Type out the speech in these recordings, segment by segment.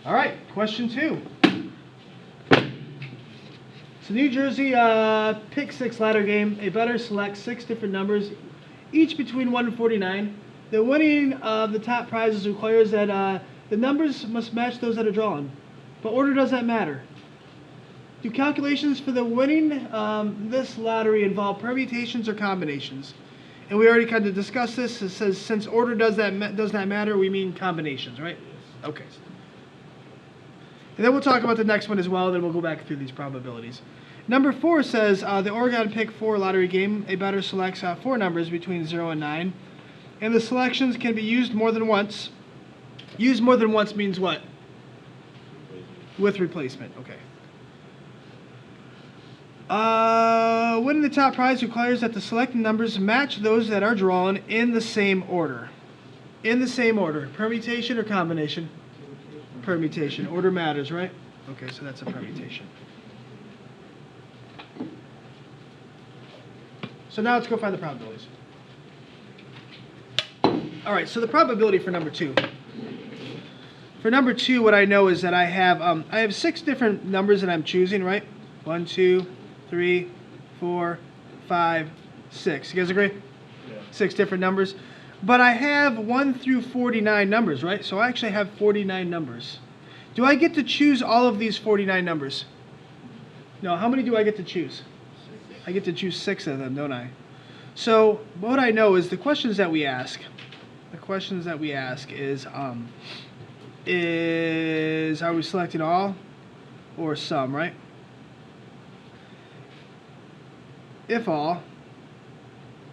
All right, question 2. So New Jersey pick 6 ladder game. A bettor selects 6 different numbers, each between 1 and 49. The winning of the top prizes requires that the numbers must match those that are drawn, but order doesn't matter. Do calculations for the winning this lottery involve permutations or combinations? And we already kind of discussed this. It says since order does not matter, we mean combinations, right? Okay. And then we'll talk about the next one as well, then we'll go back through these probabilities. Number 4 says, the Oregon Pick 4 lottery game, a bettor selects 4 numbers between 0 and 9, and the selections can be used more than once. Used more than once means what? With replacement, okay. Winning the top prize requires that the selected numbers match those that are drawn in the same order. In the same order. Permutation or combination? Permutation. Order matters, right? Okay, so that's a permutation. So now let's go find the probabilities. All right, so the probability for number 2. For number 2, what I know is that I have 6 different numbers that I'm choosing, right? 1, 2, 3, 4, 5, 6. You guys agree? Yeah. 6 different numbers. But I have 1 through 49 numbers, right? So I actually have 49 numbers. Do I get to choose all of these 49 numbers? No, how many do I get to choose? I get to choose 6 of them, don't I? So what I know is the questions that we ask is are we selecting all or some, right? If all,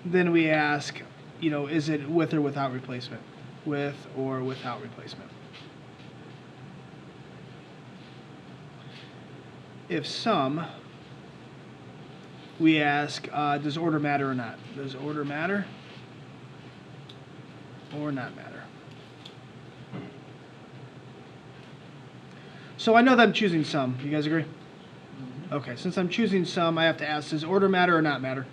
then we ask, is it with or without replacement? With or without replacement. If some, we ask, does order matter or not? Does order matter or not matter? So I know that I'm choosing some. You guys agree? Okay, since I'm choosing some, I have to ask, does order matter or not matter?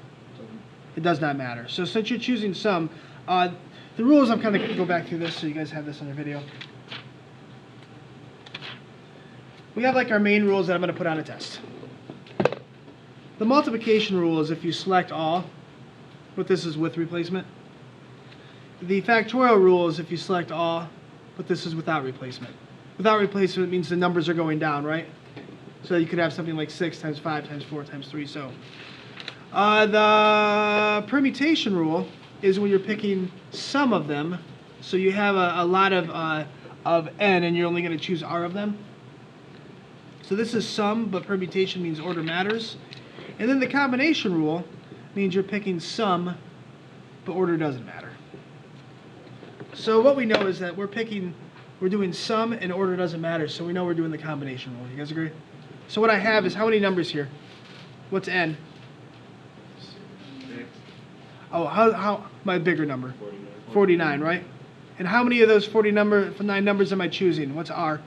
It does not matter. So since you're choosing some, the rules, I'm kind of going to go back through this so you guys have this on your video. We have like our main rules that I'm going to put on a test. The multiplication rule is if you select all, but this is with replacement. The factorial rule is if you select all, but this is without replacement. Without replacement means the numbers are going down, right? So you could have something like 6 times 5 times 4 times 3, so. The permutation rule is when you're picking some of them, so you have a lot of n and you're only going to choose r of them. So this is some, but permutation means order matters. And then the combination rule means you're picking some, but order doesn't matter. So what we know is that we're doing some and order doesn't matter, so we know we're doing the combination rule. You guys agree? So what I have is how many numbers here? What's n? Oh, how my bigger number? 49, right? And how many of those 9 numbers am I choosing? What's r?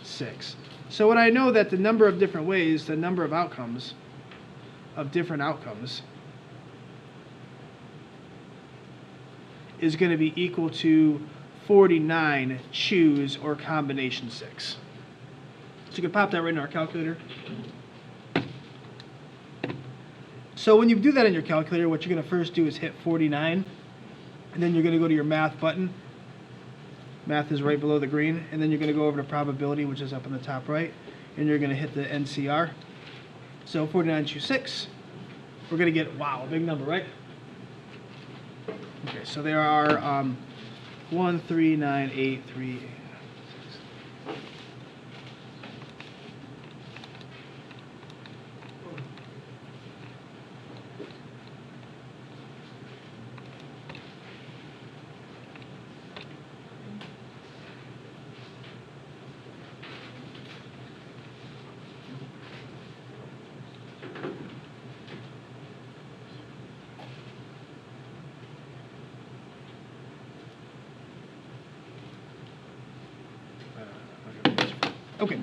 6. So when I know that the number of different ways, the number of outcomes, of different outcomes, is going to be equal to 49 choose or combination 6. So you can pop that right in our calculator. So when you do that in your calculator, what you're going to first do is hit 49, and then you're going to go to your math button. Math is right below the green, and then you're going to go over to probability, which is up in the top right, and you're going to hit the NCR. So 49 choose 6. We're going to get, wow, a big number, right? Okay, so there are 1, 3, 9, 8, 3, 8. Okay.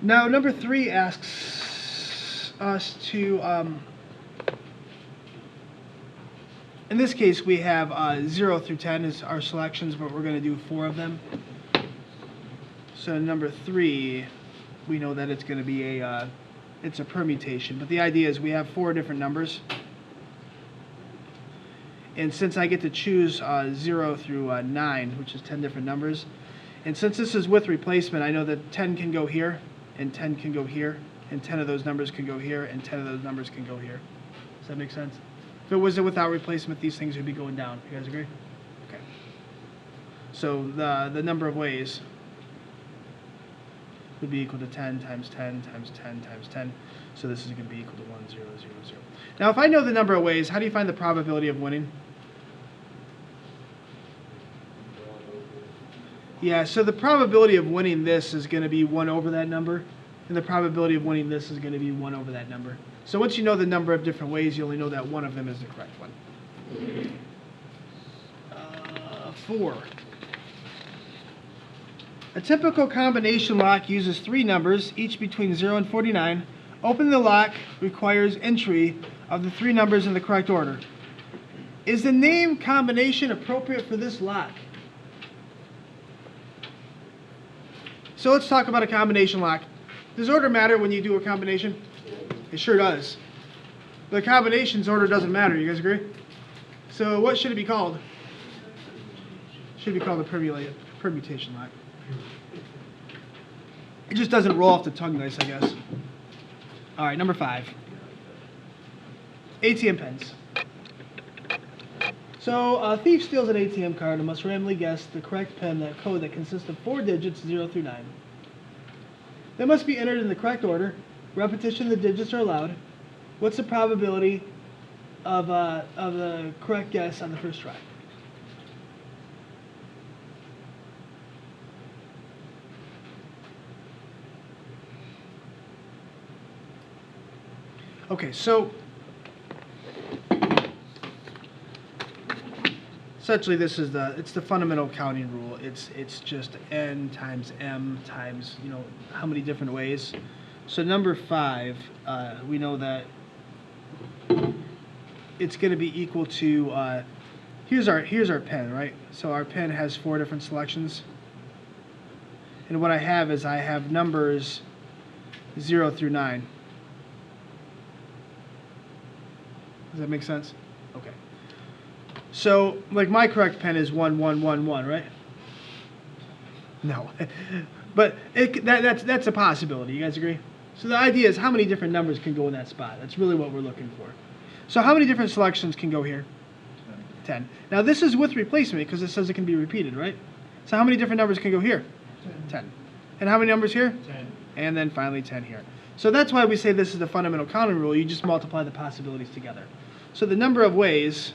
Now, number 3 asks us to in this case, we have 0 through 10 is our selections, but we're going to do 4 of them. So number 3, we know that it's going to be it's a permutation. But the idea is we have 4 different numbers. And since I get to choose 0 through 9, which is 10 different numbers, and since this is with replacement, I know that 10 can go here, and 10 can go here, and 10 of those numbers can go here, and 10 of those numbers can go here. Does that make sense? If it was without replacement, these things would be going down. You guys agree? Okay. So the number of ways would be equal to 10 times 10 times 10 times 10. So this is going to be equal to 1, 0, 0, 0. Now, if I know the number of ways, how do you find the probability of winning? Yeah, so the probability of winning this is going to be 1 over that number, and the probability of winning this is going to be 1 over that number. So once you know the number of different ways, you only know that one of them is the correct one. 4. A typical combination lock uses 3 numbers, each between 0 and 49. Opening the lock requires entry of the 3 numbers in the correct order. Is the name combination appropriate for this lock? So let's talk about a combination lock. Does order matter when you do a combination? It sure does. The combination's order doesn't matter. You guys agree? So what should it be called? It should be called a permutation lock. It just doesn't roll off the tongue nice, I guess. All right, number 5. ATM pens. So a thief steals an ATM card and must randomly guess the correct pen code that consists of 4 digits, 0 through 9. They must be entered in the correct order. Repetition of the digits are allowed. What's the probability of the correct guess on the first try? Okay, so essentially this is it's the fundamental counting rule. It's just n times m times, how many different ways. So number 5, we know that it's going to be equal to here's our pen, right? So our pen has 4 different selections. And what I have numbers 0 through 9. Does that make sense? Okay. So, like my correct pen is 1, 1, 1, 1, right? No. But that's a possibility. You guys agree? So the idea is how many different numbers can go in that spot. That's really what we're looking for. So how many different selections can go here? 10. Now this is with replacement because it says it can be repeated, right? So how many different numbers can go here? 10. And how many numbers here? 10. And then finally 10 here. So that's why we say this is the fundamental counting rule. You just multiply the possibilities together. So the number of ways,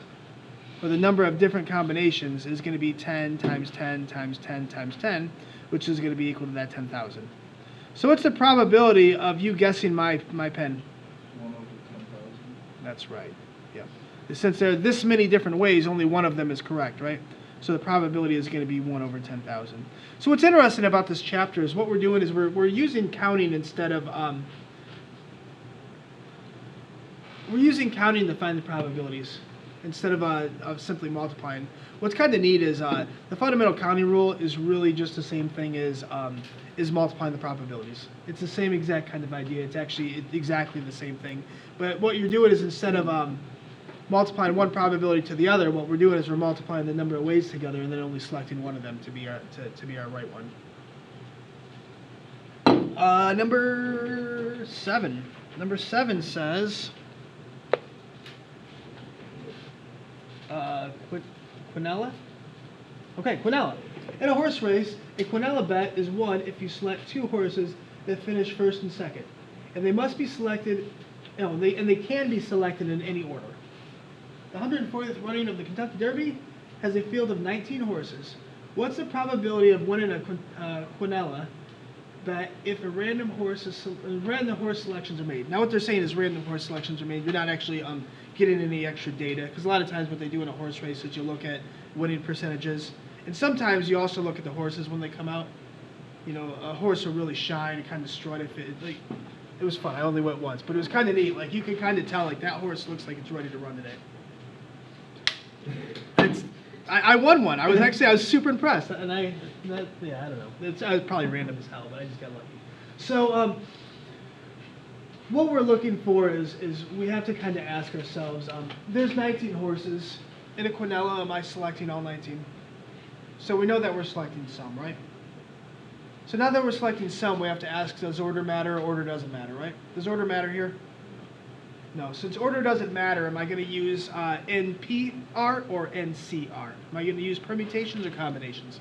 or the number of different combinations, is going to be 10 times 10 times 10 times 10, which is going to be equal to that 10,000. So what's the probability of you guessing my pen? 1 over 10,000. That's right. Yeah. Since there are this many different ways, only one of them is correct, right? So the probability is going to be 1 over 10,000. So what's interesting about this chapter is what we're doing is we're using counting instead of we're using counting to find the probabilities instead of simply multiplying. What's kind of neat is the fundamental counting rule is really just the same thing as multiplying the probabilities. It's the same exact kind of idea. It's actually exactly the same thing. But what you're doing is instead of multiplying one probability to the other, what we're doing is we're multiplying the number of ways together and then only selecting one of them to be our right one. Number 7. Number 7 says quinella? Okay, quinella. In a horse race, a quinella bet is won if you select 2 horses that finish first and second. And they must be selected, they can be selected in any order. The 140th running of the Kentucky Derby has a field of 19 horses. What's the probability of winning a quinella bet if random horse selections are made? Now what they're saying is random horse selections are made. You're not actually getting any extra data, because a lot of times what they do in a horse race is you look at winning percentages, and sometimes you also look at the horses when they come out. A horse will really shine and kind of strut if it was fun. I only went once, but it was kind of neat. Like you could kind of tell, like that horse looks like it's ready to run today. I won one. I was super impressed, and I don't know. I was probably random as hell, but I just got lucky. So what we're looking for is we have to kind of ask ourselves. There's 19 horses in a quinella. Am I selecting all 19? So we know that we're selecting some, right? So now that we're selecting some, we have to ask: does order matter? Or order doesn't matter, right? Does order matter here? No, since order doesn't matter, am I going to use NPR or NCR? Am I going to use permutations or combinations?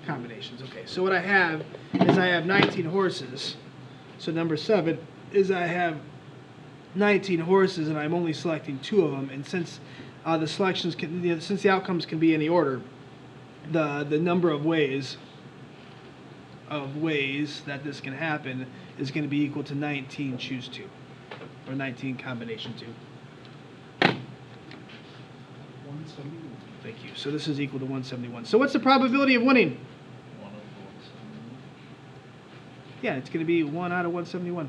Combinations, okay. So what I have is I have 19 horses. So number 7 is I have 19 horses and I'm only selecting 2 of them. And since the selections can, since the outcomes can be any order, the number of ways that this can happen is going to be equal to 19 choose 2. Or 19 combination 2. 171. Thank you. So this is equal to 171. So what's the probability of winning? 1 over 171. Yeah, it's going to be 1 out of 171.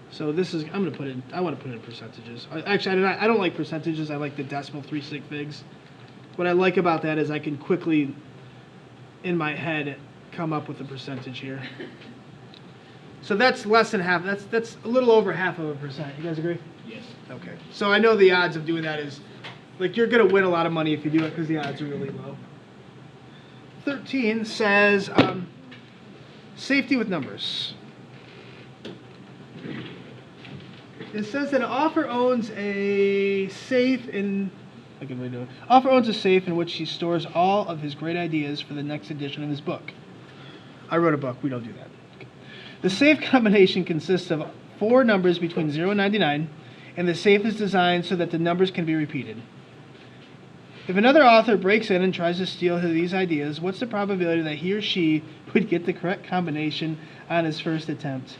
So this is, I'm going to put it in, I want to put it in percentages. Actually, I don't like percentages. I like the decimal 3 sig figs. What I like about that is I can quickly, in my head, come up with a percentage here. So that's less than half. That's a little over half of a percent. You guys agree? Yes. Okay. So I know the odds of doing that is, like, you're going to win a lot of money if you do it because the odds are really low. 13 says safety with numbers. It says that an author owns a safe in. I can redo it. Author owns a safe in which he stores all of his great ideas for the next edition of his book. I wrote a book. We don't do that. The safe combination consists of 4 numbers between 0 and 99, and the safe is designed so that the numbers can be repeated. If another author breaks in and tries to steal these ideas, what's the probability that he or she would get the correct combination on his first attempt?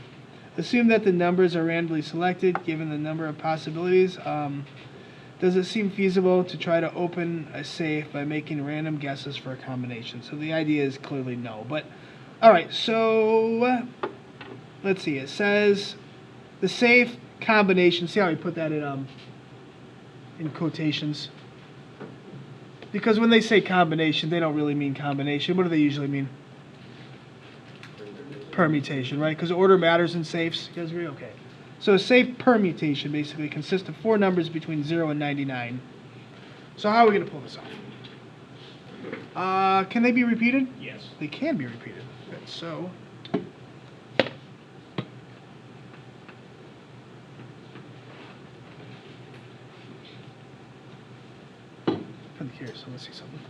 Assume that the numbers are randomly selected, given the number of possibilities. Does it seem feasible to try to open a safe by making random guesses for a combination? So the idea is clearly no. But, all right, so let's see. It says the safe combination. See how we put that in quotations? Because when they say combination, they don't really mean combination. What do they usually mean? Permutation, right? Because order matters in safes. You guys agree? Okay. So a safe permutation basically consists of 4 numbers between 0 and 99. So how are we going to pull this off? Can they be repeated? Yes. They can be repeated. Okay, so I'm curious, so let's see something.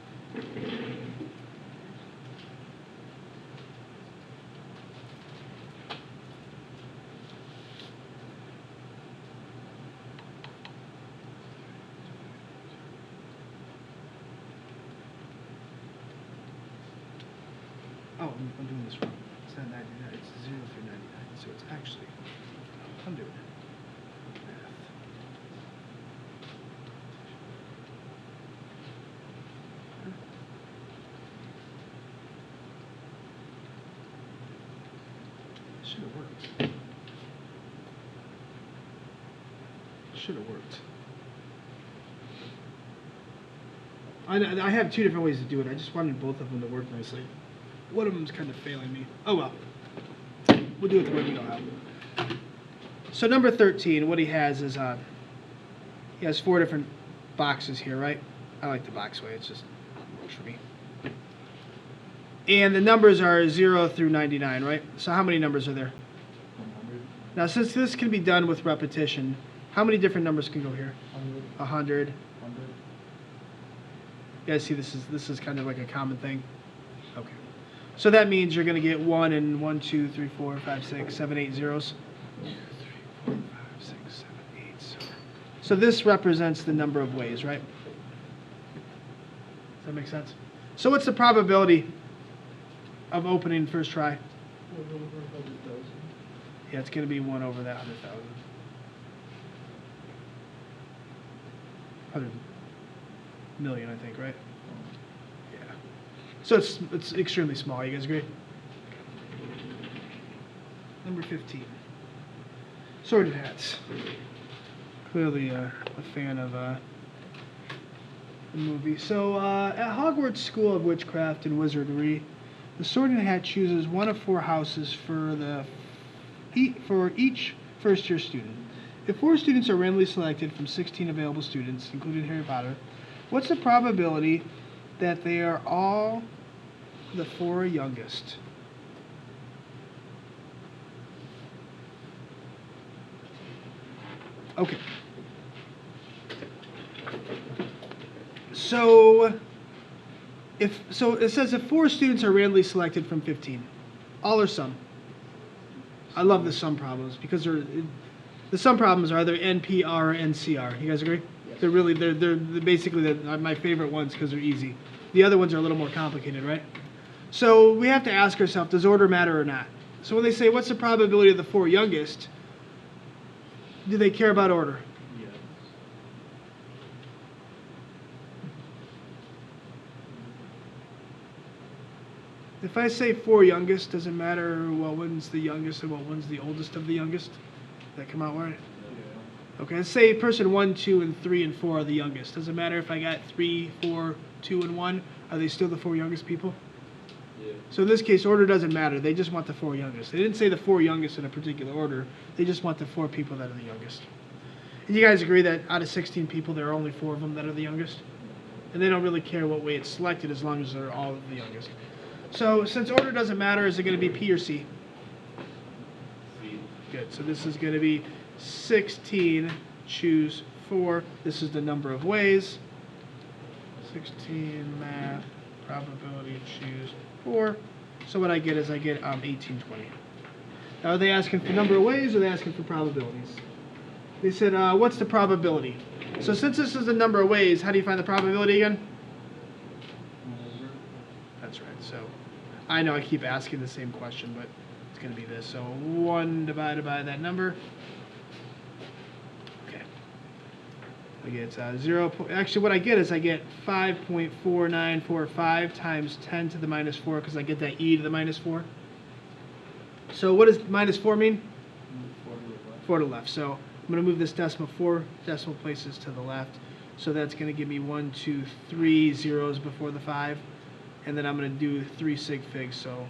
Oh, I'm doing this wrong. It's not 99, it's 0 through 99. So it's actually, I'm doing it. Math. Should have worked. Should have worked. I have 2 different ways to do it. I just wanted both of them to work nicely. One of them's kind of failing me. Oh well. We'll do it the way we know how. So number 13, what he has is he has 4 different boxes here, right? I like the box way. It's just works for me. And the numbers are 0 through 99, right? So how many numbers are there? 100. Now, since this can be done with repetition, how many different numbers can go here? 100. 100. You guys see this is kind of like a common thing? Okay. So that means you're going to get 1 and 1, 2, 3, 4, 5, 6, 7, 8 zeros. 2, 3, 4, 5, 6, 7, 8. So this represents the number of ways, right? Does that make sense? So what's the probability of opening first try? 1 over 100,000. Yeah, it's going to be 1 over that 100,000. 100 million, I think, right? Yeah. So it's extremely small. You guys agree? Number 15. Sorted hats. Clearly a fan of the movie. So, at Hogwarts School of Witchcraft and Wizardry, the Sorting Hat chooses one of 4 houses for each first-year student. If 4 students are randomly selected from 16 available students, including Harry Potter, what's the probability that they are all the 4 youngest? Okay. So it says if 4 students are randomly selected from 15, all or some. I love the sum problems because the sum problems are either NP, R, or NCR. You guys agree? Yes. They're basically my favorite ones because they're easy. The other ones are a little more complicated, right? So we have to ask ourselves, does order matter or not? So when they say what's the probability of the 4 youngest, do they care about order? Yes. If I say 4 youngest, does it matter what one's the youngest and what one's the oldest of the youngest? That come out right? Yeah. Okay, let's say person 1, 2, and 3, and 4 are the youngest. Does it matter if I got 3, 4, 2, and 1? Are they still the 4 youngest people? Yeah. So in this case, order doesn't matter. They just want the 4 youngest. They didn't say the 4 youngest in a particular order. They just want the 4 people that are the youngest. And you guys agree that out of 16 people, there are only 4 of them that are the youngest? And they don't really care what way it's selected as long as they're all the youngest. So since order doesn't matter, is it going to be P or C? C. Good. So this is going to be 16, choose 4. This is the number of ways. 16, math, probability, choose 4. So what I get is I get 18, 20. Now are they asking for number of ways or are they asking for probabilities? They said, what's the probability? So since this is the number of ways, how do you find the probability again? That's right. So I know I keep asking the same question, but it's going to be this. So 1 divided by that number. Okay. I get 0. Actually, what I get is I get 5.4945 times 10 to the minus 4 because I get that e to the minus 4. So what does minus 4 mean? 4 to the left. So I'm going to move this decimal 4 decimal places to the left. So that's going to give me 1, 2, 3 zeros before the 5. And then I'm going to do 3 sig figs. So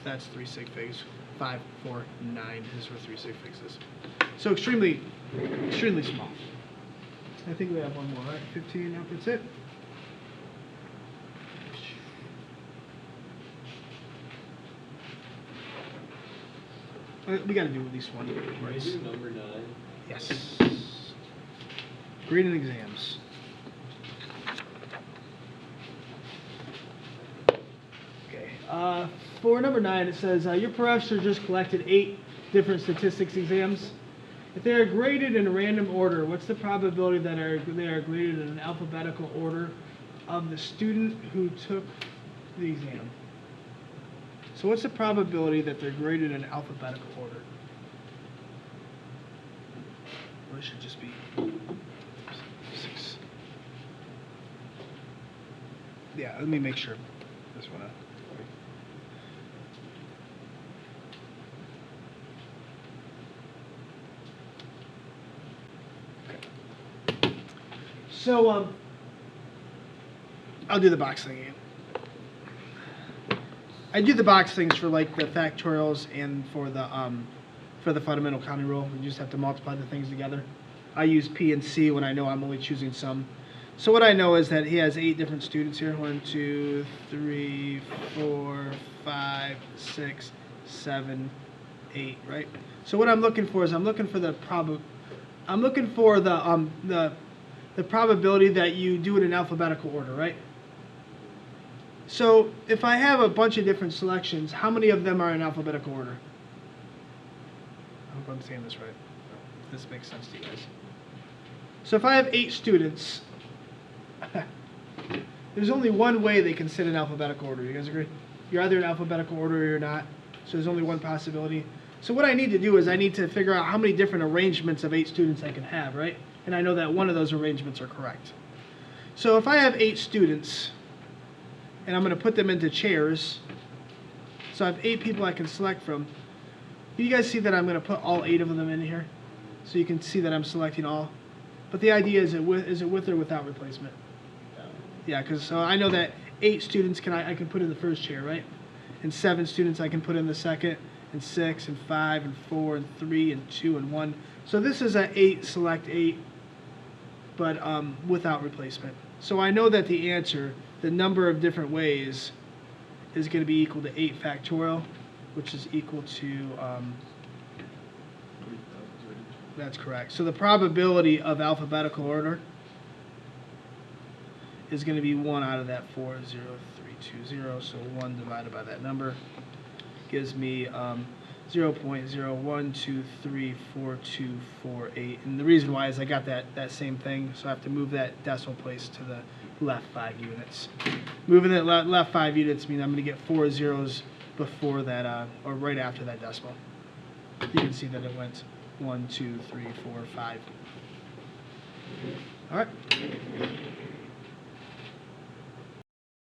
that's 3 sig figs. 5, 4, 9 is where 3 sig figs is. So extremely small. I think we have one more, right? 15, nope, that's it. We got to do at least one. Can we do number 9? Yes. Grading exams. Okay. For number 9, it says your professor just collected 8 different statistics exams. If they are graded in a random order, what's the probability that they are graded in an alphabetical order of the student who took the exam? So what's the probability that they're graded in alphabetical order? Or it should just be 6. Yeah, let me make sure. This one. Okay. So I'll do the box thing again. I do the box things for like the factorials and for the fundamental counting rule. You just have to multiply the things together. I use P and C when I know I'm only choosing some. So what I know is that he has 8 different students here. 1, 2, 3, 4, 5, 6, 7, 8. Right. So what I'm looking for is I'm looking for the probability that you do it in alphabetical order, right? So if I have a bunch of different selections, how many of them are in alphabetical order? I hope I'm saying this right. If this makes sense to you guys. So if I have 8 students, there's only one way they can sit in alphabetical order. You guys agree? You're either in alphabetical order or you're not. So there's only one possibility. So what I need to do is I need to figure out how many different arrangements of 8 students I can have, right? And I know that one of those arrangements are correct. So if I have 8 students, and I'm going to put them into chairs. So I have 8 people I can select from. You guys see that I'm going to put all 8 of them in here? So you can see that I'm selecting all. But the idea is, is it with or without replacement? Yeah, because so I know that 8 students I can put in the first chair, right? And 7 students I can put in the second, and 6 and 5 and 4 and 3 and 2 and 1. So this is a 8 select 8, but without replacement. So I know that the answer, the number of different ways, is going to be equal to 8 factorial, which is equal to, that's correct. So the probability of alphabetical order is going to be 1 out of that 40320. So 1 divided by that number gives me 0.01234248. And the reason why is I got that same thing, so I have to move that decimal place to the left 5 units. Moving that left 5 units means I'm going to get 4 zeros before that, or right after that decimal. You can see that it went 1, 2, 3, 4, 5. All right.